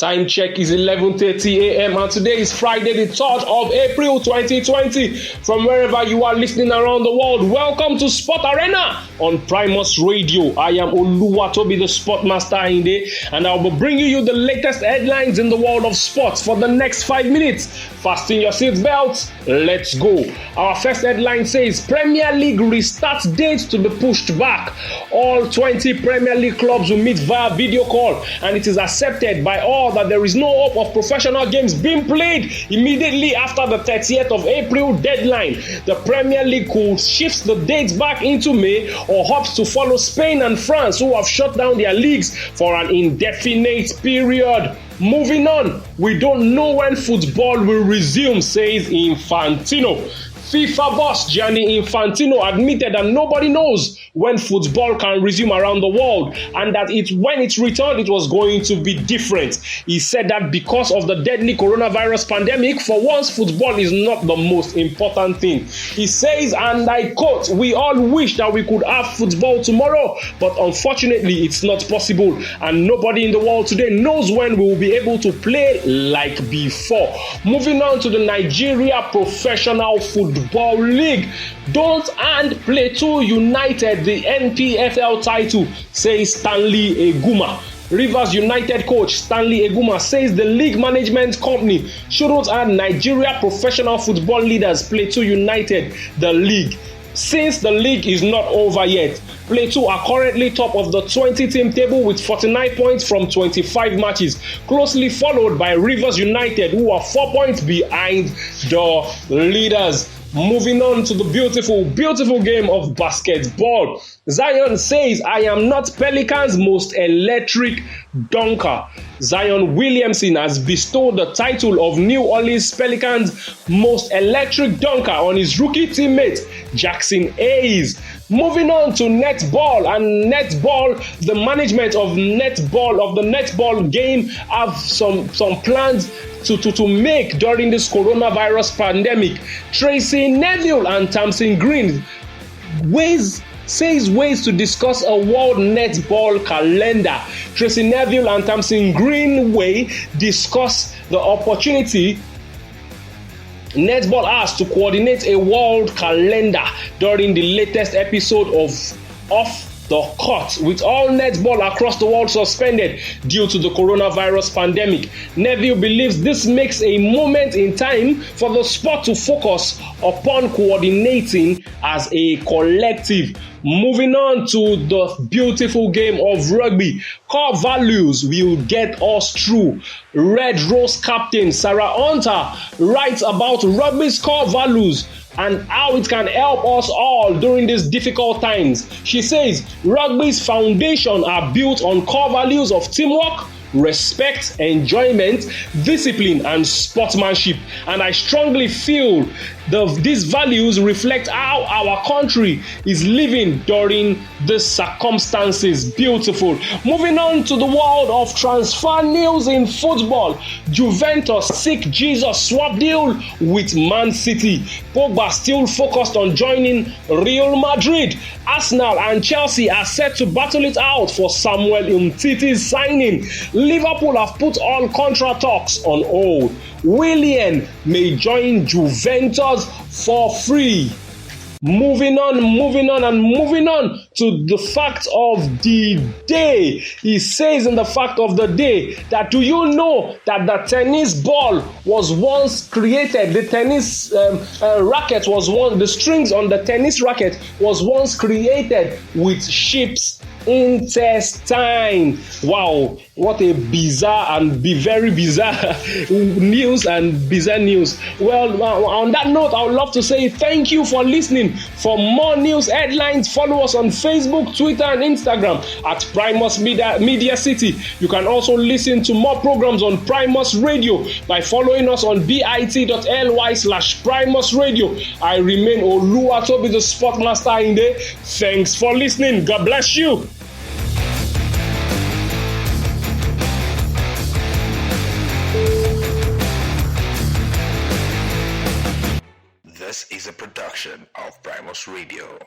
Time check is 11:30 a.m. and today is Friday the 3rd of April 2020. From wherever you are listening around the world, welcome to Sport Arena on Primus Radio. I am Oluwatobi, the Sport Master Ayinde, and I'll be bringing you the latest headlines in the world of sports for the next 5 minutes. Fasten your seat belts, let's go. Our first headline says Premier League restart dates to be pushed back. All 20 Premier League clubs will meet via video call, and it is accepted by all that there is no hope of professional games being played immediately after the 30th of April deadline. The Premier League could shift the dates back into May or hopes to follow Spain and France, who have shut down their leagues for an indefinite period. Moving on, we don't know when football will resume, says Infantino. FIFA boss Gianni Infantino admitted that nobody knows when football can resume around the world, and that when it returned, it was going to be different. He said that because of the deadly coronavirus pandemic, for once, football is not the most important thing. He says, and I quote, "We all wish that we could have football tomorrow, but unfortunately, it's not possible, and nobody in the world today knows when we will be able to play like before." Moving on to the Nigeria Professional Football League. Don't hand Plateau United the NPFL title, says Stanley Eguma. Rivers United coach Stanley Eguma says the league management company shouldn't hand Nigeria Professional Football leaders Plateau United the league, since the league is not over yet. Plateau are currently top of the 20-team table with 49 points from 25 matches, closely followed by Rivers United, who are 4 points behind the leaders. Moving on to the beautiful game of basketball. Zion says, "I am not Pelicans' most electric dunker." Zion Williamson has bestowed the title of New Orleans Pelicans' most electric dunker on his rookie teammate, Jackson Hayes. Moving on to netball, and netball, the management of the netball game have some plans to make during this coronavirus pandemic. Tracy Neville and Tamsin Green says ways to discuss a world netball calendar. Tracy Neville and Tamsin Greenway discuss the opportunity netball has to coordinate a world calendar during the latest episode of Off the Court, with all netball across the world suspended due to the coronavirus pandemic. Neville believes this makes a moment in time for the sport to focus upon coordinating as a collective. Moving on to the beautiful game of rugby. Core values will get us through. Red Rose captain Sarah Hunter writes about rugby's core values and how it can help us all during these difficult times. She says rugby's foundation are built on core values of teamwork, respect, enjoyment, discipline, and sportsmanship. And I strongly feel these values reflect how our country is living during these circumstances. Beautiful. Moving on to the world of transfer news in football. Juventus seek Jesus swap deal with Man City. Pogba still focused on joining Real Madrid. Arsenal and Chelsea are set to battle it out for Samuel Umtiti's signing. Liverpool have put all contract talks on hold. Willian may join Juventus for free. Moving on to the fact of the day. He says in the fact of the day that, do you know that the tennis ball was once created? The tennis racket the strings on the tennis racket was once created with sheep's intestine. Wow, what a bizarre and very bizarre news and bizarre news. Well, on that note, I would love to say thank you for listening. For more news headlines, follow us on Facebook, Twitter, and Instagram at Primus Media City. You can also listen to more programs on Primus Radio by following us on bit.ly/Primus Radio. I remain Oluwatobi, the Sport Master Ayinde. Thanks for listening. God bless you. This is a production of Primus Radio.